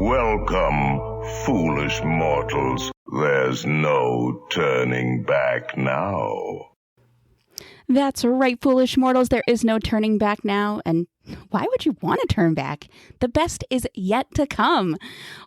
Welcome, foolish mortals. There's no turning back now. That's right, foolish mortals. There is no turning back now. And why would you want to turn back? The best is yet to come.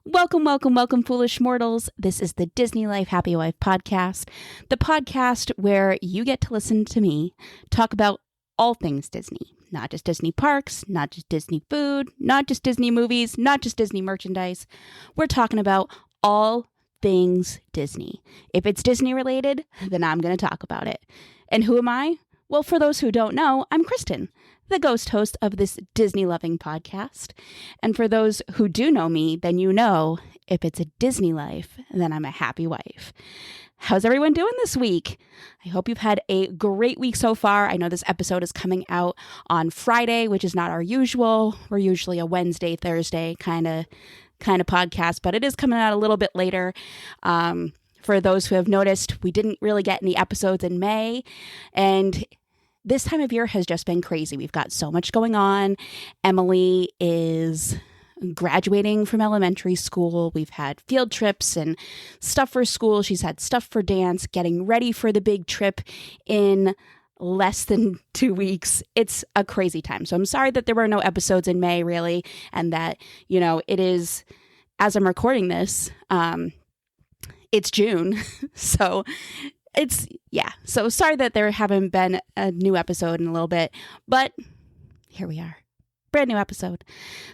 Welcome, welcome, welcome, foolish mortals. This is the Disney Life Happy Wife podcast, the podcast where you get to listen to me talk about all things Disney. Not just Disney parks, not just Disney food, not just Disney movies, not just Disney merchandise. We're talking about all things Disney. If it's Disney related, then I'm going to talk about it. And who am I? Well, for those who don't know, I'm Kristen, the ghost host of this Disney-loving podcast. And for those who do know me, then you know if it's a Disney life, then I'm a happy wife. How's everyone doing this week? I hope you've had a great week so far. I know this episode is coming out on Friday, which is not our usual. We're usually a Wednesday, Thursday kind of podcast, but it is coming out a little bit later. For those who have noticed, we didn't really get any episodes in May, and this time of year has just been crazy. We've got so much going on. Emily is graduating from elementary school. We've had field trips and stuff for school. She's had stuff for dance, getting ready for the big trip in less than 2 weeks. It's a crazy time. So I'm sorry that there were no episodes in May, really, and that, it is, as I'm recording this, it's June. So so sorry that there haven't been a new episode in a little bit, but here we are. Brand new episode.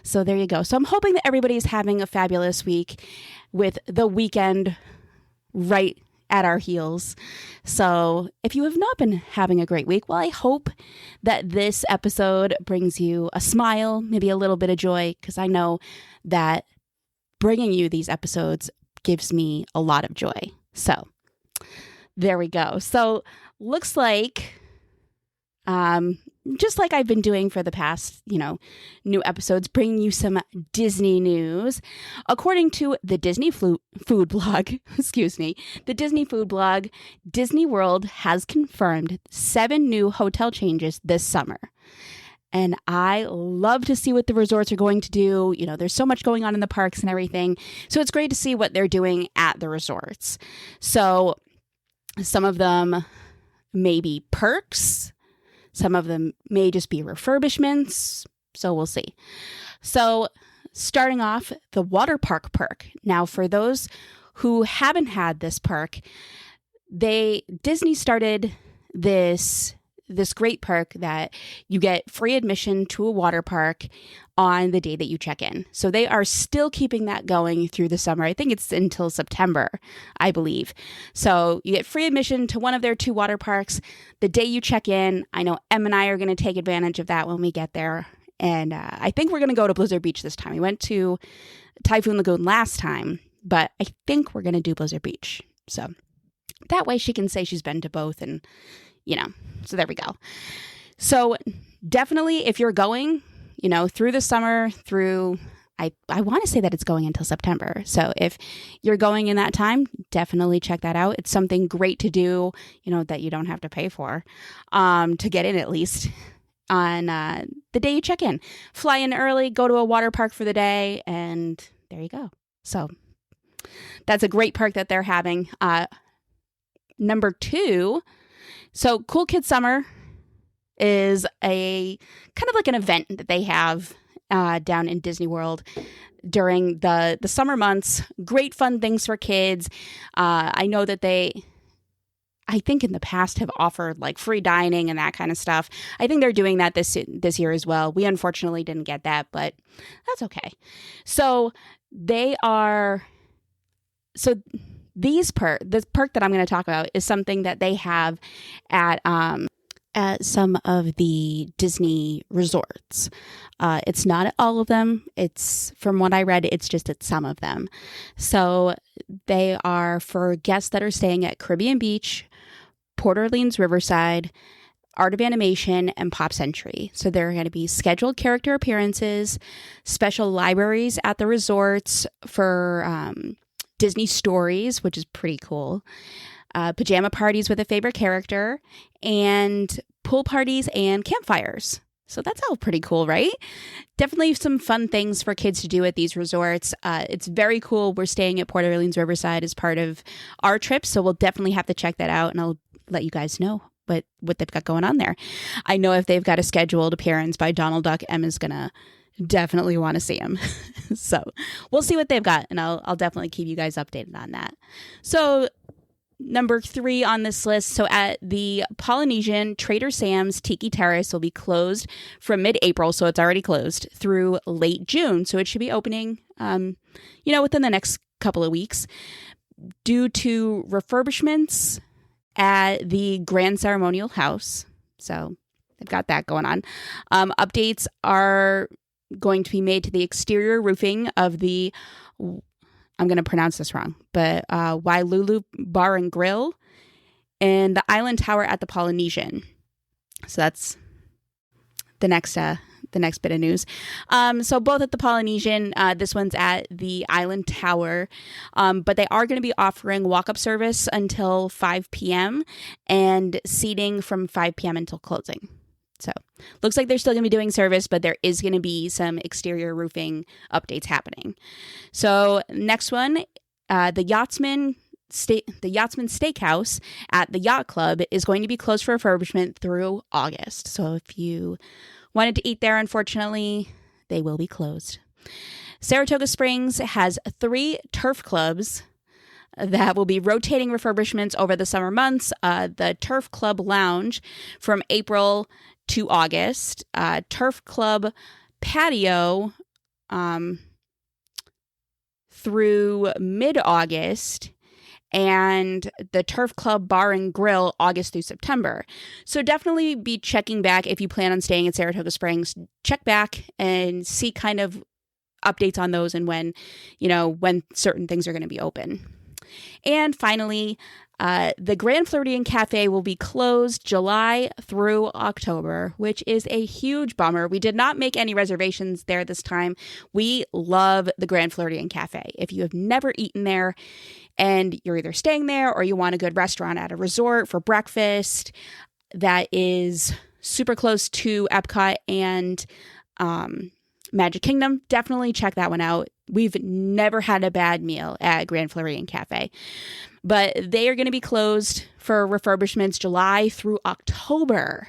So there you go. So I'm hoping that everybody's having a fabulous week with the weekend right at our heels. So if you have not been having a great week, well, I hope that this episode brings you a smile, maybe a little bit of joy, because I know that bringing you these episodes gives me a lot of joy. So there we go. So looks like, just like I've been doing for the past, new episodes, bringing you some Disney news. According to the Disney food blog, the Disney food blog, Disney World has confirmed 7 new hotel changes this summer. And I love to see what the resorts are going to do. There's so much going on in the parks and everything. So it's great to see what they're doing at the resorts. So some of them may be perks. Some of them may just be refurbishments. So we'll see. So starting off, the water park perk. Now, for those who haven't had this perk, Disney started this great perk that you get free admission to a water park on the day that you check in. So they are still keeping that going through the summer. I think it's until September, I believe. So you get free admission to one of their 2 water parks the day you check in. I know Em and I are going to take advantage of that when we get there. And I think we're going to go to Blizzard Beach this time. We went to Typhoon Lagoon last time, but I think we're going to do Blizzard Beach. So that way she can say she's been to both, and so there we go. So definitely if you're going, through the summer, I want to say that it's going until September. So if you're going in that time, definitely check that out. It's something great to do, that you don't have to pay for, to get in at least on the day you check in. Fly in early, go to a water park for the day, and there you go. So that's a great park that they're having. Number 2, so Cool Kids Summer is a kind of like an event that they have down in Disney World during the summer months. Great fun things for kids. I know that I think in the past have offered like free dining and that kind of stuff. I think they're doing that this year as well. We unfortunately didn't get that, but that's okay. So this perk that I'm going to talk about is something that they have at some of the Disney resorts. It's not at all of them. It's, from what I read, it's just at some of them. So they are for guests that are staying at Caribbean Beach, Port Orleans Riverside, Art of Animation, and Pop Century. So there are going to be scheduled character appearances, special libraries at the resorts for Disney stories, which is pretty cool, pajama parties with a favorite character, and pool parties and campfires. So that's all pretty cool, right? Definitely some fun things for kids to do at these resorts. It's very cool. We're staying at Port Orleans Riverside as part of our trip, so we'll definitely have to check that out, and I'll let you guys know what they've got going on there. I know if they've got a scheduled appearance by Donald Duck, Emma's going to definitely want to see him. So we'll see what they've got, and I'll definitely keep you guys updated on that. So number 3 on this list. So at the Polynesian, Trader Sam's Tiki Terrace will be closed from mid-April. So it's already closed through late June. So it should be opening, within the next couple of weeks due to refurbishments at the Grand Ceremonial House. So they've got that going on. Updates are going to be made to the exterior roofing of the, I'm going to pronounce this wrong, but Wailulu Bar and Grill and the Island Tower at the Polynesian. So that's the next bit of news. So both at the Polynesian, this one's at the Island Tower, but they are going to be offering walk-up service until 5 p.m. and seating from 5 p.m. until closing. So looks like they're still going to be doing service, but there is going to be some exterior roofing updates happening. So next one, the Yachtsman Steakhouse at the Yacht Club is going to be closed for refurbishment through August. So if you wanted to eat there, unfortunately, they will be closed. Saratoga Springs has 3 turf clubs that will be rotating refurbishments over the summer months. The Turf Club Lounge from April to August, Turf Club Patio through mid-August, and the Turf Club Bar and Grill August through September. So definitely be checking back if you plan on staying at Saratoga Springs. Check back and see kind of updates on those and when certain things are going to be open. And finally, the Grand Floridian Cafe will be closed July through October, which is a huge bummer. We did not make any reservations there this time. We love the Grand Floridian Cafe. If you have never eaten there and you're either staying there or you want a good restaurant at a resort for breakfast that is super close to Epcot and Magic Kingdom, definitely check that one out. We've never had a bad meal at Grand Floridian Cafe, but they are going to be closed for refurbishments July through October.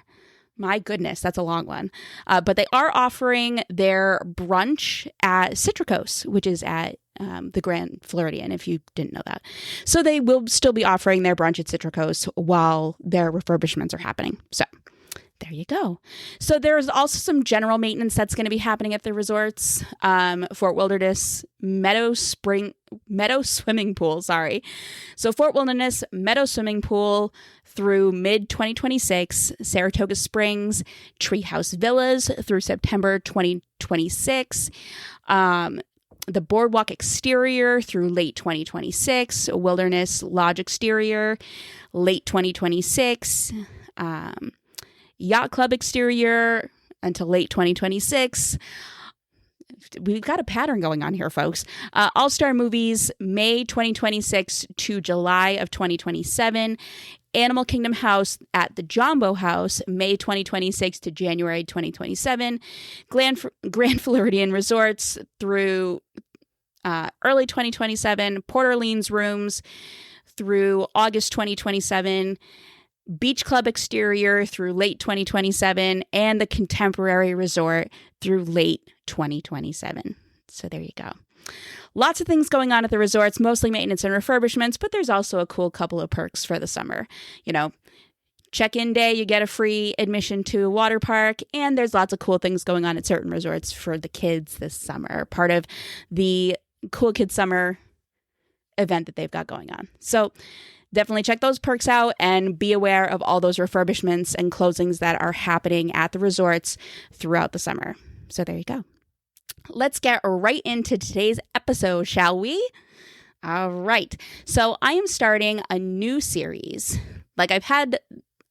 My goodness, that's a long one. But they are offering their brunch at Citricos, which is at the Grand Floridian, if you didn't know that. So they will still be offering their brunch at Citricos while their refurbishments are happening. So there you go. So there's also some general maintenance that's going to be happening at the resorts. Fort Wilderness Meadow Swimming Pool, So Fort Wilderness Meadow Swimming Pool through mid-2026. Saratoga Springs Treehouse Villas through September 2026. The Boardwalk Exterior through late 2026. Wilderness Lodge Exterior, late 2026. Yacht Club Exterior until late 2026. We've got a pattern going on here, folks. All-Star Movies, May 2026 to July of 2027. Animal Kingdom House at the Jambo House, May 2026 to January 2027. Grand Floridian Resorts through early 2027. Port Orleans Rooms through August 2027. Beach Club Exterior through late 2027, and the Contemporary Resort through late 2027. So there you go. Lots of things going on at the resorts, mostly maintenance and refurbishments, but there's also a cool couple of perks for the summer. Check-in day, you get a free admission to a water park, and there's lots of cool things going on at certain resorts for the kids this summer, part of the Cool Kids Summer event that they've got going on. So definitely check those perks out and be aware of all those refurbishments and closings that are happening at the resorts throughout the summer. So there you go. Let's get right into today's episode, shall we? All right. So I am starting a new series. Like I've had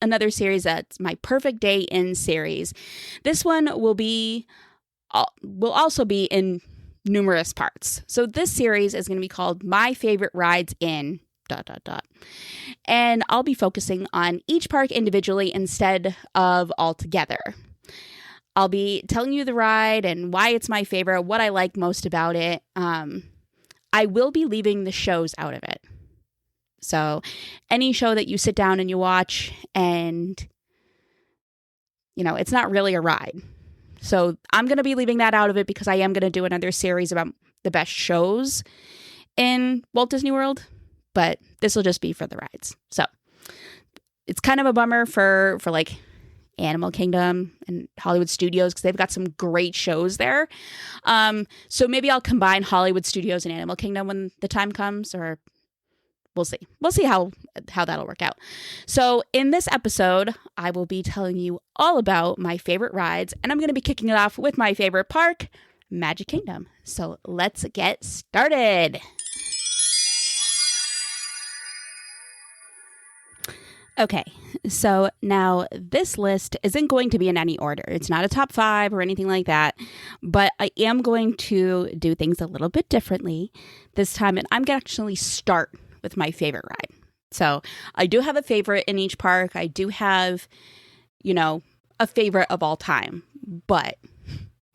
another series that's my Perfect Day In series. This one will also be in numerous parts. So this series is going to be called My Favorite Rides in ... And I'll be focusing on each park individually instead of all together. I'll be telling you the ride and why it's my favorite, what I like most about it. I will be leaving the shows out of it. So any show that you sit down and you watch and, it's not really a ride. So I'm going to be leaving that out of it because I am going to do another series about the best shows in Walt Disney World, but this will just be for the rides. So it's kind of a bummer for like Animal Kingdom and Hollywood Studios because they've got some great shows there. So maybe I'll combine Hollywood Studios and Animal Kingdom when the time comes, or we'll see. We'll see how that'll work out. So in this episode, I will be telling you all about my favorite rides, and I'm going to be kicking it off with my favorite park, Magic Kingdom. So let's get started. Okay, so now this list isn't going to be in any order. It's not a top 5 or anything like that, but I am going to do things a little bit differently this time, and I'm going to actually start with my favorite ride. So I do have a favorite in each park. I do have, a favorite of all time, but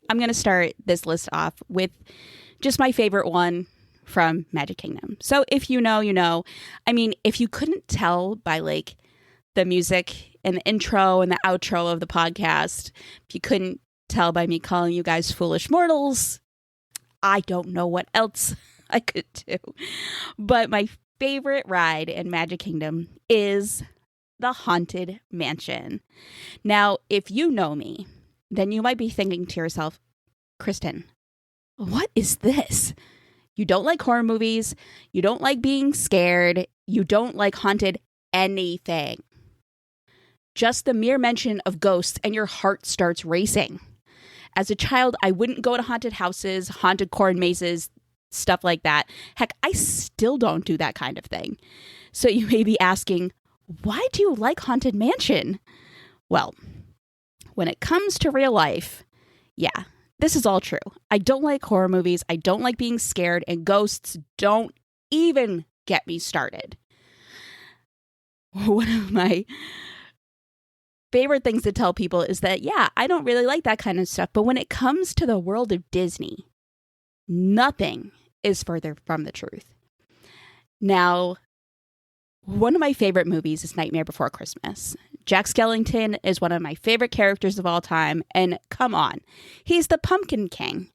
I'm going to start this list off with just my favorite one from Magic Kingdom. So if you know, you know. I mean, if you couldn't tell by like the music and the intro and the outro of the podcast, if you couldn't tell by me calling you guys foolish mortals, I don't know what else I could do. But my favorite ride in Magic Kingdom is the Haunted Mansion. Now, if you know me, then you might be thinking to yourself, Kristen, what is this? You don't like horror movies. You don't like being scared. You don't like haunted anything. Just the mere mention of ghosts and your heart starts racing. As a child, I wouldn't go to haunted houses, haunted corn mazes, stuff like that. Heck, I still don't do that kind of thing. So you may be asking, why do you like Haunted Mansion? Well, when it comes to real life, yeah, this is all true. I don't like horror movies. I don't like being scared, and ghosts don't even get me started. One of my favorite things to tell people is that, yeah, I don't really like that kind of stuff. But when it comes to the world of Disney, nothing is further from the truth. Now, one of my favorite movies is Nightmare Before Christmas. Jack Skellington is one of my favorite characters of all time. And come on, he's the Pumpkin King.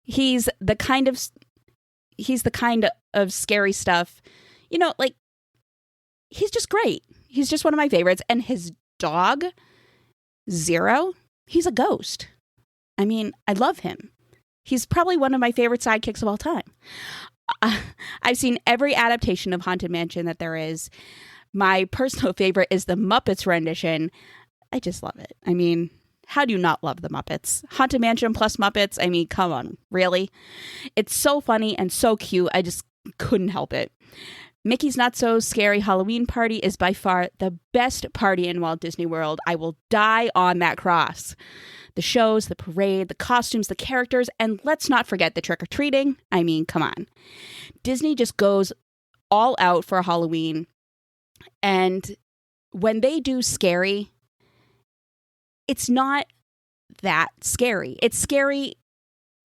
He's the kind of scary stuff, he's just great. He's just one of my favorites. And his dog, Zero, he's a ghost. I mean, I love him. He's probably one of my favorite sidekicks of all time. I've seen every adaptation of Haunted Mansion that there is. My personal favorite is the Muppets rendition. I just love it. I mean, how do you not love the Muppets? Haunted Mansion plus Muppets? I mean, come on, really? It's so funny and so cute. I just couldn't help it. Mickey's Not So Scary Halloween Party is by far the best party in Walt Disney World. I will die on that cross. The shows, the parade, the costumes, the characters, and let's not forget the trick-or-treating. I mean, come on. Disney just goes all out for Halloween. And when they do scary, it's not that scary. It's scary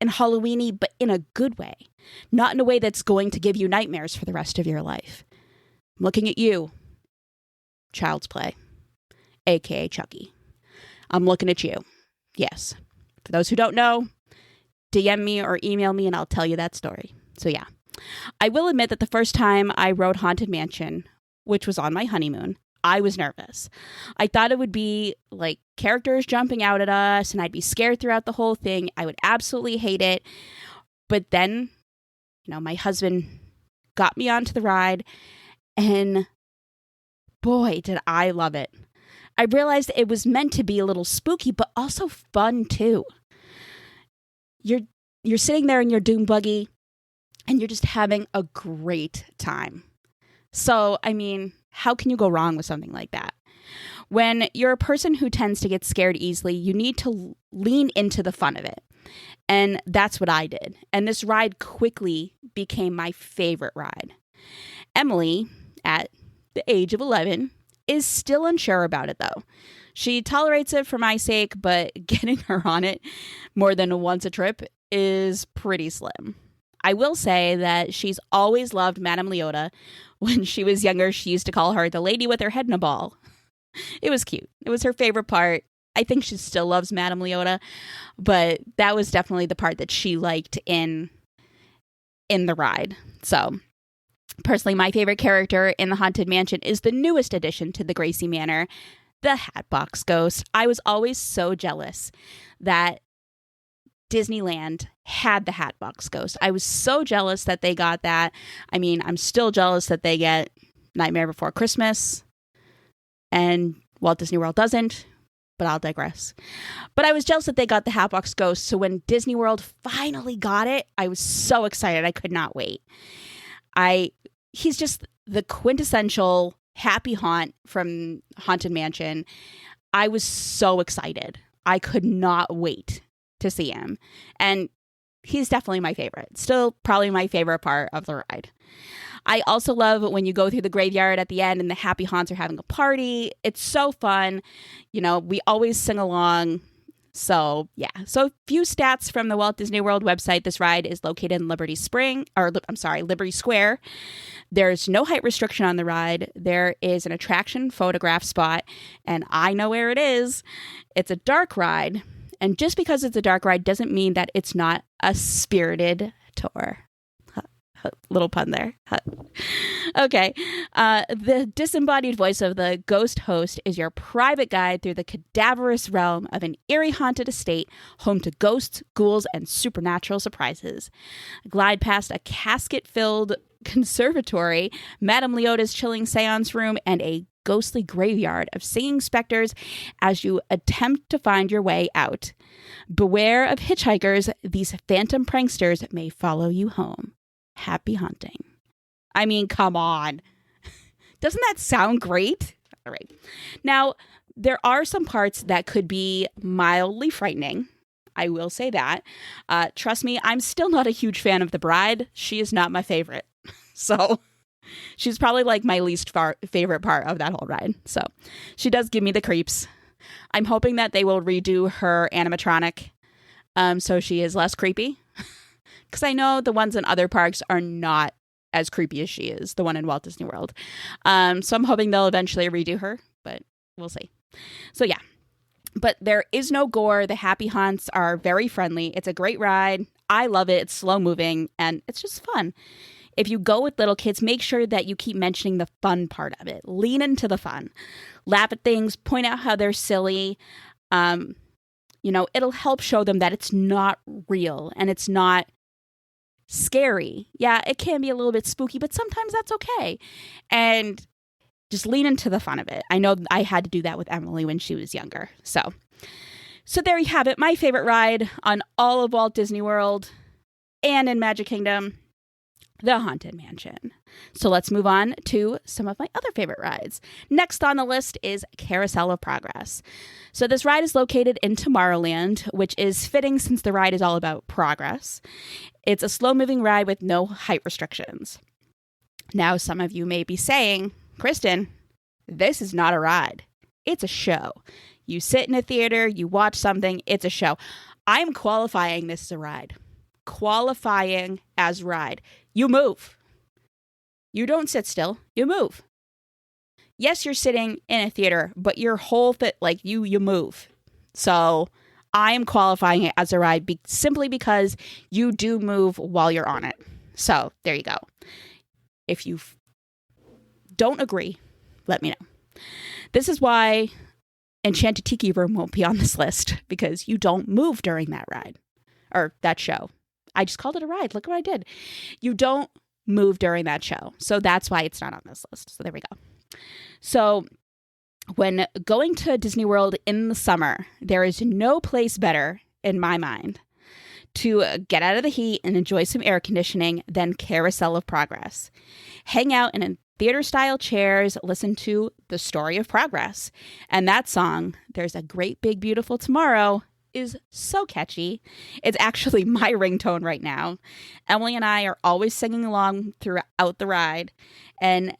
and Halloween-y, but in a good way. Not in a way that's going to give you nightmares for the rest of your life. I'm looking at you, Child's Play, aka Chucky. I'm looking at you. Yes. For those who don't know, DM me or email me and I'll tell you that story. So yeah. I will admit that the first time I rode Haunted Mansion, which was on my honeymoon, I was nervous. I thought it would be like characters jumping out at us and I'd be scared throughout the whole thing. I would absolutely hate it. But then, my husband got me onto the ride and boy, did I love it. I realized it was meant to be a little spooky, but also fun too. You're sitting there in your doom buggy and you're just having a great time. So, I mean, how can you go wrong with something like that? When you're a person who tends to get scared easily, you need to lean into the fun of it. And that's what I did. And this ride quickly became my favorite ride. Emily, at the age of 11, is still unsure about it though. She tolerates it for my sake, but getting her on it more than once a trip is pretty slim. I will say that she's always loved Madame Leota. When she was younger, she used to call her the lady with her head in a ball. It was cute. It was her favorite part. I think she still loves Madame Leota, but that was definitely the part that she liked in the ride. So, personally, my favorite character in the Haunted Mansion is the newest addition to the Gracie Manor, the Hatbox Ghost. I was always so jealous that Disneyland had the Hatbox Ghost. I was so jealous that they got that. I mean, I'm still jealous that they get Nightmare Before Christmas and Walt Disney World doesn't, but I'll digress. But I was jealous that they got the Hatbox Ghost. So when Disney World finally got it, I was so excited. I could not wait. He's just the quintessential happy haunt from Haunted Mansion. I was so excited. I could not wait to see him. And he's definitely my favorite. Still probably my favorite part of the ride. I also love when you go through the graveyard at the end and the happy haunts are having a party. It's so fun. You know, we always sing along. So, yeah. So, a few stats from the Walt Disney World website. This ride is located in Liberty Square. There's no height restriction on the ride. There is an attraction photograph spot, and I know where it is. It's a dark ride. And just because it's a dark ride doesn't mean that it's not a spirited tour. Little pun there. Okay. The disembodied voice of the ghost host is your private guide through the cadaverous realm of an eerie haunted estate, home to ghosts, ghouls, and supernatural surprises. Glide past a casket-filled conservatory, Madame Leota's chilling seance room, and a ghostly graveyard of singing specters as you attempt to find your way out. Beware of hitchhikers. These phantom pranksters may follow you home. Happy hunting. I mean, come on. Doesn't that sound great? All right. Now, there are some parts that could be mildly frightening. I will say that. Trust me, I'm still not a huge fan of the bride. She is not my favorite. So she's probably like my least favorite part of that whole ride. So she does give me the creeps. I'm hoping that they will redo her animatronic so she is less creepy. Because I know the ones in other parks are not as creepy as she is, the one in Walt Disney World. So I'm hoping they'll eventually redo her, but we'll see. So yeah, but there is no gore. The happy haunts are very friendly. It's a great ride. I love it. It's slow moving and it's just fun. If you go with little kids, make sure that you keep mentioning the fun part of it. Lean into the fun. Laugh at things. Point out how they're silly. It'll help show them that it's not real and it's not scary. Yeah, it can be a little bit spooky, but sometimes that's okay. And just lean into the fun of it. I know I had to do that with Emily when she was younger. So there you have it. My favorite ride on all of Walt Disney World and in Magic Kingdom, the Haunted Mansion. So let's move on to some of my other favorite rides. Next on the list is Carousel of Progress. So this ride is located in Tomorrowland, which is fitting since the ride is all about progress. It's a slow-moving ride with no height restrictions. Now, some of you may be saying, Kristen, this is not a ride. It's a show. You sit in a theater, you watch something, it's a show. I'm qualifying this as a ride. Qualifying as ride. You move. You don't sit still. You move. Yes, you're sitting in a theater, but your whole you move. So I am qualifying it as a ride simply because you do move while you're on it. So there you go. If you don't agree, let me know. This is why Enchanted Tiki Room won't be on this list, because you don't move during that ride or that show. I just called it a ride. Look what I did. You don't move during that show. So that's why it's not on this list. So there we go. So when going to Disney World in the summer, there is no place better, in my mind, to get out of the heat and enjoy some air conditioning than Carousel of Progress. Hang out in theater-style chairs, listen to The Story of Progress. And that song, There's a Great Big Beautiful Tomorrow, is so catchy. It's actually my ringtone right now. Emily and I are always singing along throughout the ride. And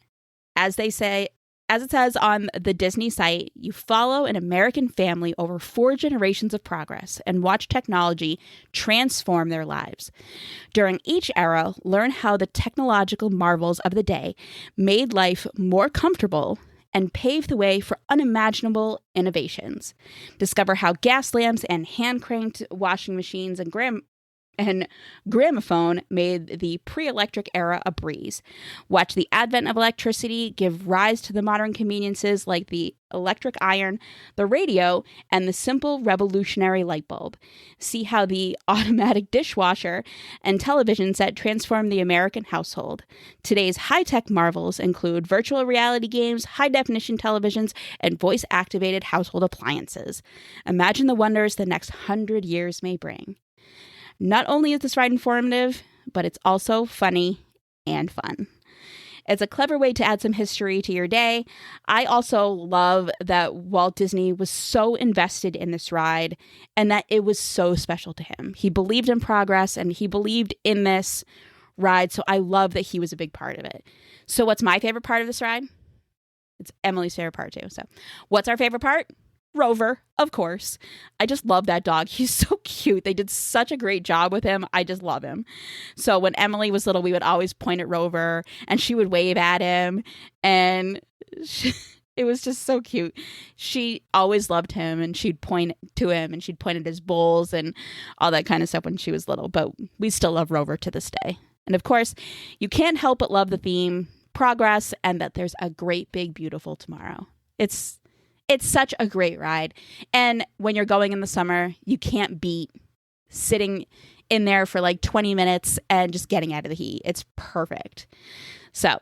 as they say, as it says on the Disney site, you follow an American family over 4 generations of progress and watch technology transform their lives. During each era, learn how the technological marvels of the day made life more comfortable and paved the way for unimaginable innovations. Discover how gas lamps and hand-cranked washing machines and gramophone made the pre-electric era a breeze. Watch the advent of electricity give rise to the modern conveniences like the electric iron, the radio, and the simple revolutionary light bulb. See how the automatic dishwasher and television set transformed the American household. Today's high-tech marvels include virtual reality games, high-definition televisions, and voice-activated household appliances. Imagine the wonders the next 100 years may bring. Not only is this ride informative, but it's also funny and fun. It's a clever way to add some history to your day. I also love that Walt Disney was so invested in this ride and that it was so special to him. He believed in progress and he believed in this ride, so I love that he was a big part of it. So what's my favorite part of this ride? It's Emily's favorite part too. So what's our favorite part? Rover, of course. I just love that dog. He's so cute. They did such a great job with him. I just love him. So when Emily was little, we would always point at Rover and she would wave at him. And it was just so cute. She always loved him and she'd point to him and she'd point at his bowls and all that kind of stuff when she was little. But we still love Rover to this day. And of course, you can't help but love the theme, progress, and that there's a great, big, beautiful tomorrow. It's such a great ride. And when you're going in the summer, you can't beat sitting in there for like 20 minutes and just getting out of the heat. It's perfect. So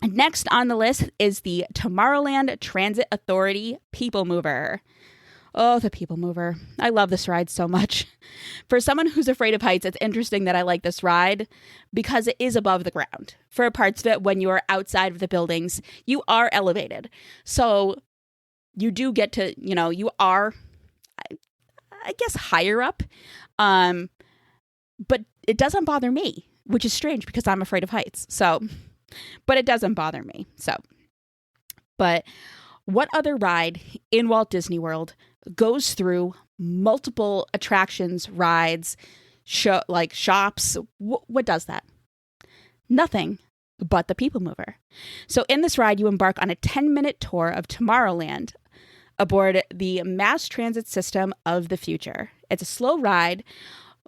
next on the list is the Tomorrowland Transit Authority People Mover. Oh, the People Mover. I love this ride so much. For someone who's afraid of heights, it's interesting that I like this ride because it is above the ground. For parts of it, when you are outside of the buildings, you are elevated. So you do get to, you are, I guess, higher up. But it doesn't bother me, which is strange because I'm afraid of heights. So, but it doesn't bother me. So, but what other ride in Walt Disney World goes through multiple attractions, rides, shops? What does that? Nothing but the People Mover. So in this ride, you embark on a 10-minute tour of Tomorrowland aboard the mass transit system of the future. It's a slow ride.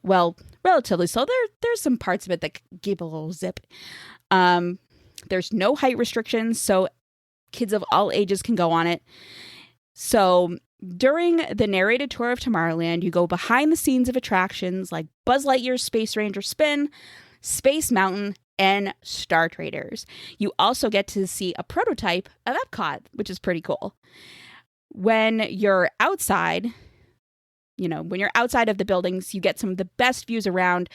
Well, relatively slow. There's some parts of it that give a little zip. There's no height restrictions, so kids of all ages can go on it. So during the narrated tour of Tomorrowland, you go behind the scenes of attractions like Buzz Lightyear's Space Ranger Spin, Space Mountain, and Star Traders. You also get to see a prototype of Epcot, which is pretty cool. When you're outside, when you're outside of the buildings, you get some of the best views around,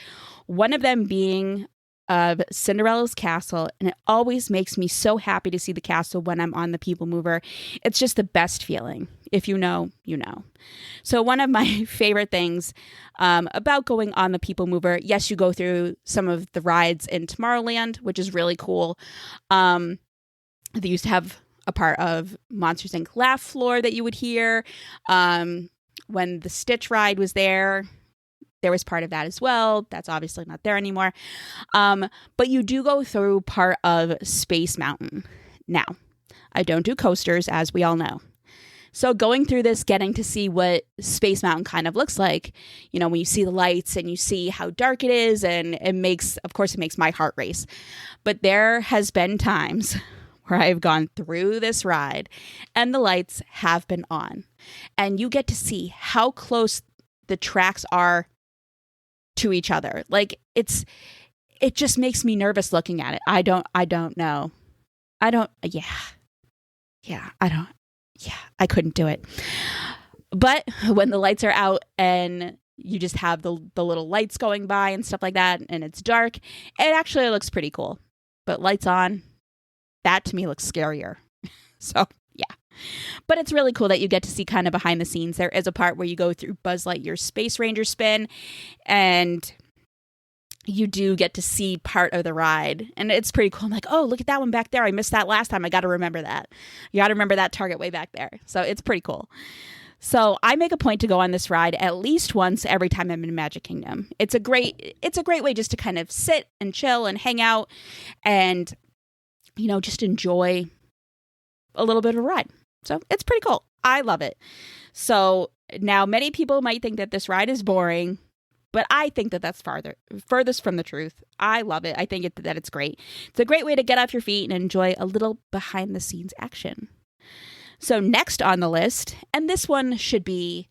one of them being of Cinderella's castle, and it always makes me so happy to see the castle when I'm on the People Mover. It's just the best feeling. If you know, you know. So one of my favorite things about going on the People Mover, yes, you go through some of the rides in Tomorrowland, which is really cool. They used to have a part of Monsters, Inc. Laugh Floor that you would hear. When the Stitch ride was there was part of that as well. That's obviously not there anymore. But you do go through part of Space Mountain. Now, I don't do coasters, as we all know. So going through this, getting to see what Space Mountain kind of looks like, when you see the lights and you see how dark it is, and it makes my heart race. But there has been times where I've gone through this ride and the lights have been on. And you get to see how close the tracks are to each other. Like it just makes me nervous looking at it. I don't know. I couldn't do it. But when the lights are out and you just have the little lights going by and stuff like that, and it's dark, it actually looks pretty cool. But lights on, that to me looks scarier. So, yeah. But it's really cool that you get to see kind of behind the scenes. There is a part where you go through Buzz Lightyear's Space Ranger Spin, and you do get to see part of the ride, and it's pretty cool. I'm like, oh, look at that one back there. I missed that last time. I got to remember that. You got to remember that target way back there. So it's pretty cool. So I make a point to go on this ride at least once every time I'm in Magic Kingdom. It's a great way just to kind of sit and chill and hang out and, you know, just enjoy a little bit of a ride. So it's pretty cool. I love it. So now many people might think that this ride is boring, but I think that that's furthest from the truth. I love it. I think that it's great. It's a great way to get off your feet and enjoy a little behind the scenes action. So next on the list, and this one should be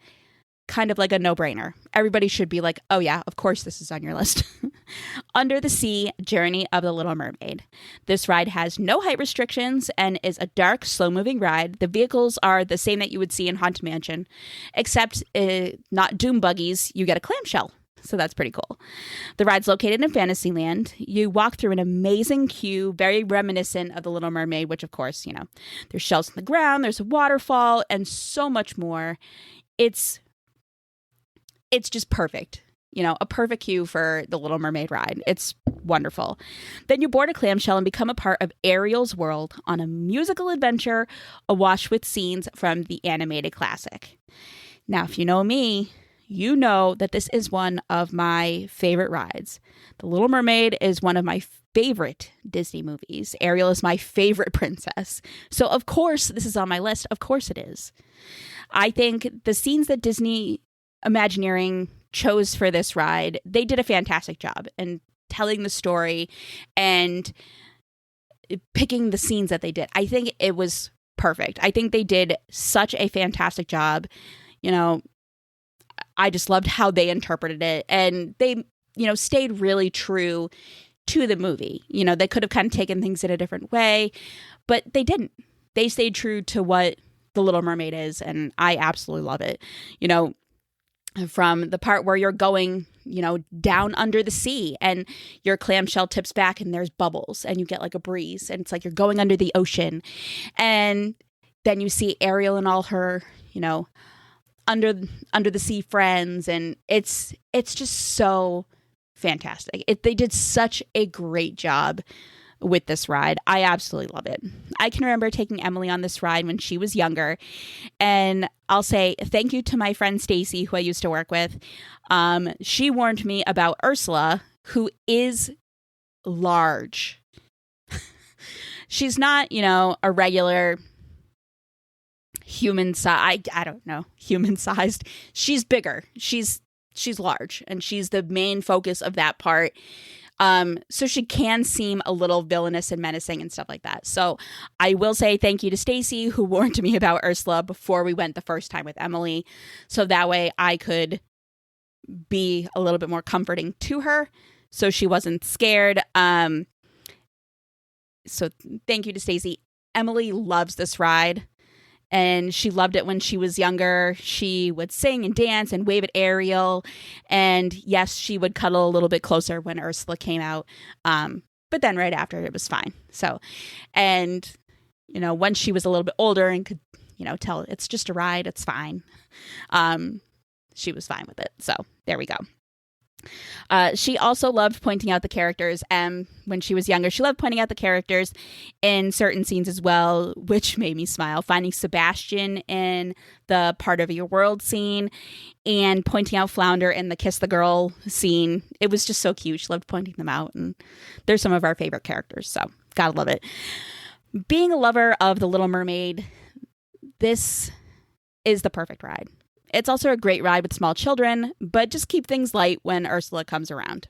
kind of like a no-brainer. Everybody should be like, oh yeah, of course this is on your list. Under the Sea Journey of the Little Mermaid. This ride has no height restrictions and is a dark, slow-moving ride. The vehicles are the same that you would see in Haunted Mansion, except not doom buggies. You get a clamshell. So that's pretty cool. The ride's located in Fantasyland. You walk through an amazing queue, very reminiscent of The Little Mermaid, which, of course, you know, there's shells in the ground, there's a waterfall, and so much more. It's just perfect. You know, a perfect queue for the Little Mermaid ride. It's wonderful. Then you board a clamshell and become a part of Ariel's world on a musical adventure awash with scenes from the animated classic. Now, if you know me, you know that this is one of my favorite rides. The Little Mermaid is one of my favorite Disney movies. Ariel is my favorite princess. So, of course, this is on my list. Of course it is. I think the scenes that Disney Imagineering chose for this ride, they did a fantastic job in telling the story and picking the scenes that they did. I think it was perfect. I think they did such a fantastic job. You know, I just loved how they interpreted it, and they, you know, stayed really true to the movie. You know, they could have kind of taken things in a different way, but they didn't. They stayed true to what The Little Mermaid is, and I absolutely love it. You know, from the part where you're going, you know, down under the sea and your clamshell tips back and there's bubbles and you get like a breeze and it's like you're going under the ocean. And then you see Ariel and all her, you know, under the sea friends, and it's just so fantastic. They did such a great job with this ride. I absolutely love it. I can remember taking Emily on this ride when she was younger, and I'll say thank you to my friend Stacy, who I used to work with. She warned me about Ursula, who is large. She's not, you know, a regular human size. I don't know, human sized. She's bigger. She's large, and she's the main focus of that part. So she can seem a little villainous and menacing and stuff like that. So I will say thank you to Stacy, who warned me about Ursula before we went the first time with Emily. So that way I could be a little bit more comforting to her, so she wasn't scared. So thank you to Stacy. Emily loves this ride, and she loved it when she was younger. She would sing and dance and wave at Ariel. And yes, she would cuddle a little bit closer when Ursula came out. But then right after, it was fine. So, and, you know, when she was a little bit older and could, you know, tell it's just a ride, it's fine. She was fine with it. So there we go. She also loved pointing out the characters. When she was younger, she loved pointing out the characters in certain scenes as well, which made me smile. Finding Sebastian in the Part of Your World scene and pointing out Flounder in the Kiss the Girl scene. It was just so cute. She loved pointing them out, and they're some of our favorite characters, so gotta love it. Being a lover of The Little Mermaid, this is the perfect ride. It's also a great ride with small children, but just keep things light when Ursula comes around.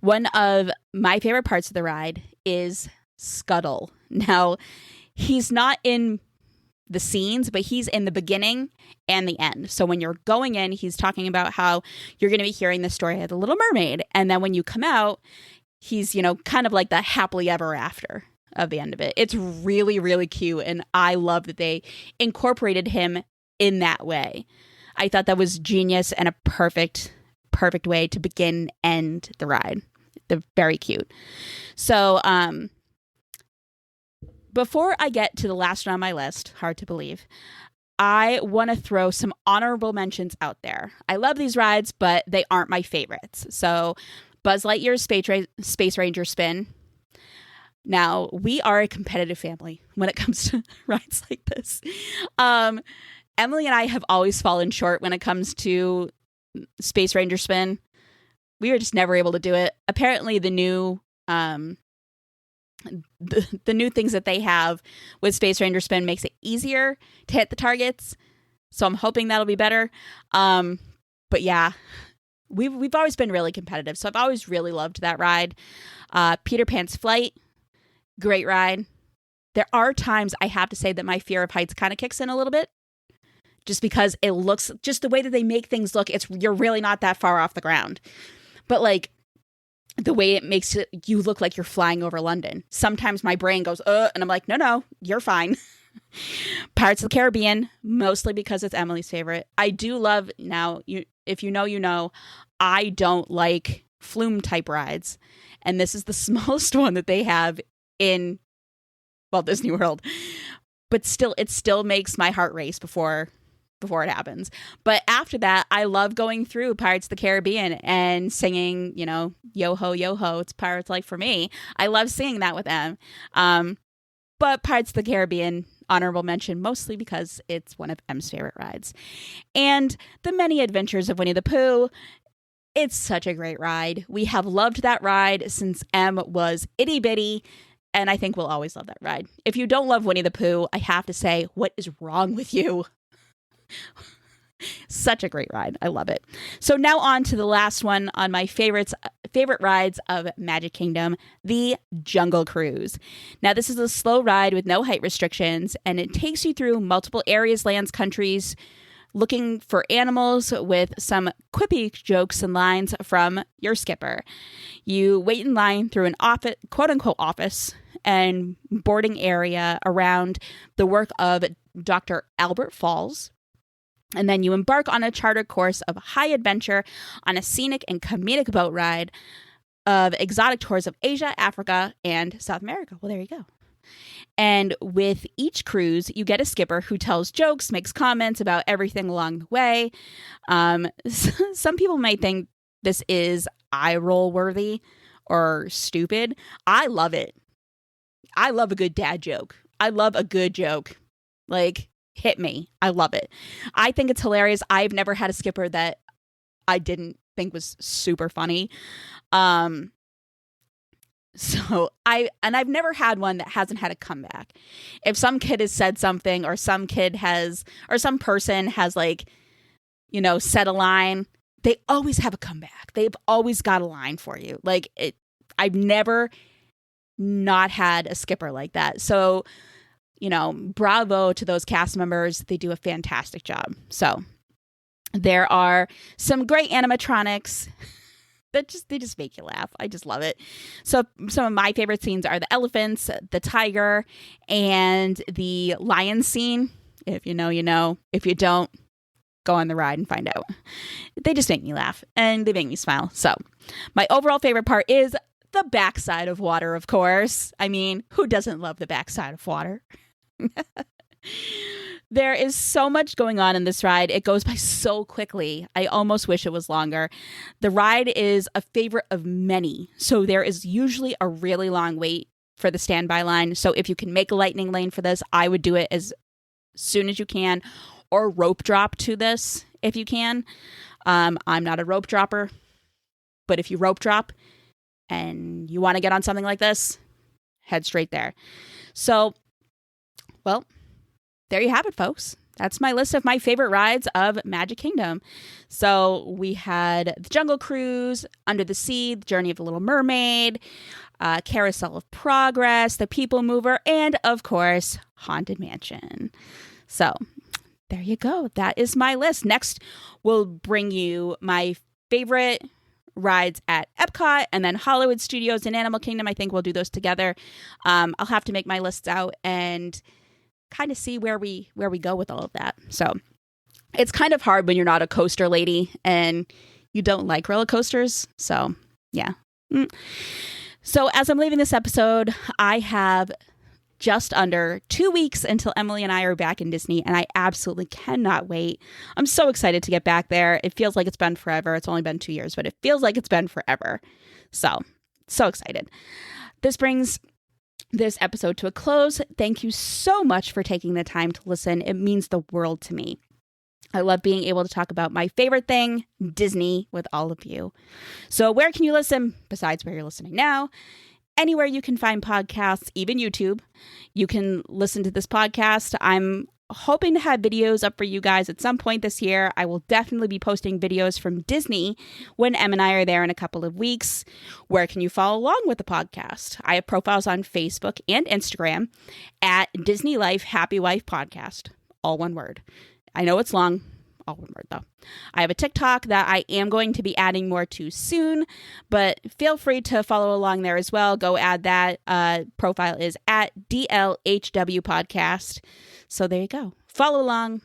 One of my favorite parts of the ride is Scuttle. Now, he's not in the scenes, but he's in the beginning and the end. So when you're going in, he's talking about how you're going to be hearing the story of The Little Mermaid. And then when you come out, he's, you know, kind of like the happily ever after of the end of it. It's really, really cute. And I love that they incorporated him in that way. I thought that was genius and a perfect way to begin and end the ride. They're very cute. So before I get to the last one on my list, hard to believe, I want to throw some honorable mentions out there. I love these rides, but they aren't my favorites. So Buzz Lightyear's Space Ranger spin. Now, we are a competitive family when it comes to rides like this. Emily and I have always fallen short when it comes to Space Ranger spin. We were just never able to do it. Apparently, the new new things that they have with Space Ranger spin makes it easier to hit the targets. So I'm hoping that'll be better. But yeah, we've always been really competitive. So I've always really loved that ride. Peter Pan's Flight. Great ride. There are times I have to say that my fear of heights kind of kicks in a little bit, just because it looks, just the way that they make things look, you're really not that far off the ground. But like the way it makes you look like you're flying over London. Sometimes my brain goes, and I'm like, no, you're fine. Pirates of the Caribbean, mostly because it's Emily's favorite. I do love, now, if you know, I don't like flume type rides. And this is the smallest one that they have in, well, Disney World, but still, it still makes my heart race before it happens. But after that, I love going through Pirates of the Caribbean and singing, yo ho, it's Pirates Life for me. I love singing that with them. But Pirates of the Caribbean, honorable mention, mostly because it's one of M's favorite rides. And The Many Adventures of Winnie the Pooh. It's such a great ride. We have loved that ride since M was itty bitty. And I think we'll always love that ride. If you don't love Winnie the Pooh, I have to say, what is wrong with you? Such a great ride. I love it. So now on to the last one on my favorite rides of Magic Kingdom, the Jungle Cruise. Now, this is a slow ride with no height restrictions, and it takes you through multiple areas, lands, countries, looking for animals with some quippy jokes and lines from your skipper. You wait in line through an office, quote-unquote office, and boarding area around the work of Dr. Albert Falls. And then you embark on a chartered course of high adventure on a scenic and comedic boat ride of exotic tours of Asia, Africa, and South America. Well, there you go. And with each cruise, you get a skipper who tells jokes, makes comments about everything along the way. Some people might think this is eye roll worthy or stupid. I love it. I love a good dad joke. I love a good joke. Like, hit me. I love it. I think it's hilarious. I've never had a skipper that I didn't think was super funny. So I've never had one that hasn't had a comeback. If some kid has said something, or some person has said a line, they always have a comeback. They've always got a line for you. I've never not had a skipper like that. So, bravo to those cast members. They do a fantastic job. So there are some great animatronics they just make you laugh. I just love it. So some of my favorite scenes are the elephants, the tiger, and the lion scene. If you know, you know. If you don't, go on the ride and find out. They just make me laugh and they make me smile. So my overall favorite part is the backside of water, of course. I mean, who doesn't love the backside of water? There is so much going on in this ride. It goes by so quickly. I almost wish it was longer. The ride is a favorite of many. So there is usually a really long wait for the standby line. So if you can make a lightning lane for this, I would do it as soon as you can, or rope drop to this if you can. I'm not a rope dropper, but if you rope drop and you want to get on something like this, head straight there. So, well, there you have it, folks. That's my list of my favorite rides of Magic Kingdom. So we had the Jungle Cruise, Under the Sea, the Journey of the Little Mermaid, Carousel of Progress, the People Mover, and of course, Haunted Mansion. So there you go. That is my list. Next, we'll bring you my favorite rides at Epcot and then Hollywood Studios and Animal Kingdom. I think we'll do those together. I'll have to make my lists out and kind of see where we go with all of that. So it's kind of hard when you're not a coaster lady and you don't like roller coasters. So yeah. So as I'm leaving this episode, I have just under 2 weeks until Emily and I are back in Disney, and I absolutely cannot wait. I'm so excited to get back there. It feels like it's been forever. It's only been 2 years, but it feels like it's been forever. So excited. This brings this episode to a close. Thank you so much for taking the time to listen. It means the world to me. I love being able to talk about my favorite thing, Disney, with all of you. So where can you listen besides where you're listening now? Anywhere you can find podcasts, even YouTube. You can listen to this podcast. I'm hoping to have videos up for you guys at some point this year. I will definitely be posting videos from Disney when Em and I are there in a couple of weeks. Where can you follow along with the podcast? I have profiles on Facebook and Instagram at Disney Life Happy Wife Podcast. All one word. I know it's long. All one word, though. I have a TikTok that I am going to be adding more to soon, but feel free to follow along there as well. Go add that. Profile is at DLHW Podcast. So there you go. Follow along,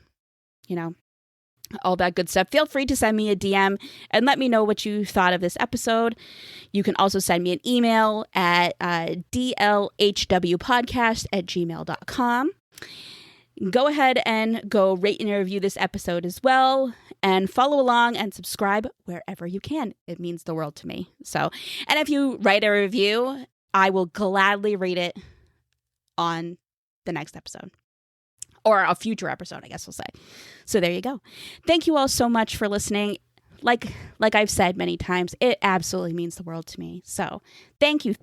all that good stuff. Feel free to send me a DM and let me know what you thought of this episode. You can also send me an email at dlhwpodcast@gmail.com. Go ahead and go rate and review this episode as well, and follow along and subscribe wherever you can. It means the world to me. So, and if you write a review, I will gladly read it on the next episode, or a future episode, I guess we'll say. So there you go. Thank you all so much for listening. Like I've said many times, it absolutely means the world to me. So thank you.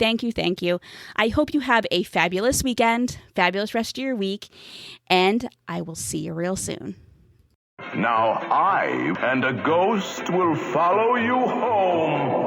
I hope you have a fabulous weekend, fabulous rest of your week, and I will see you real soon. Now I and a ghost will follow you home.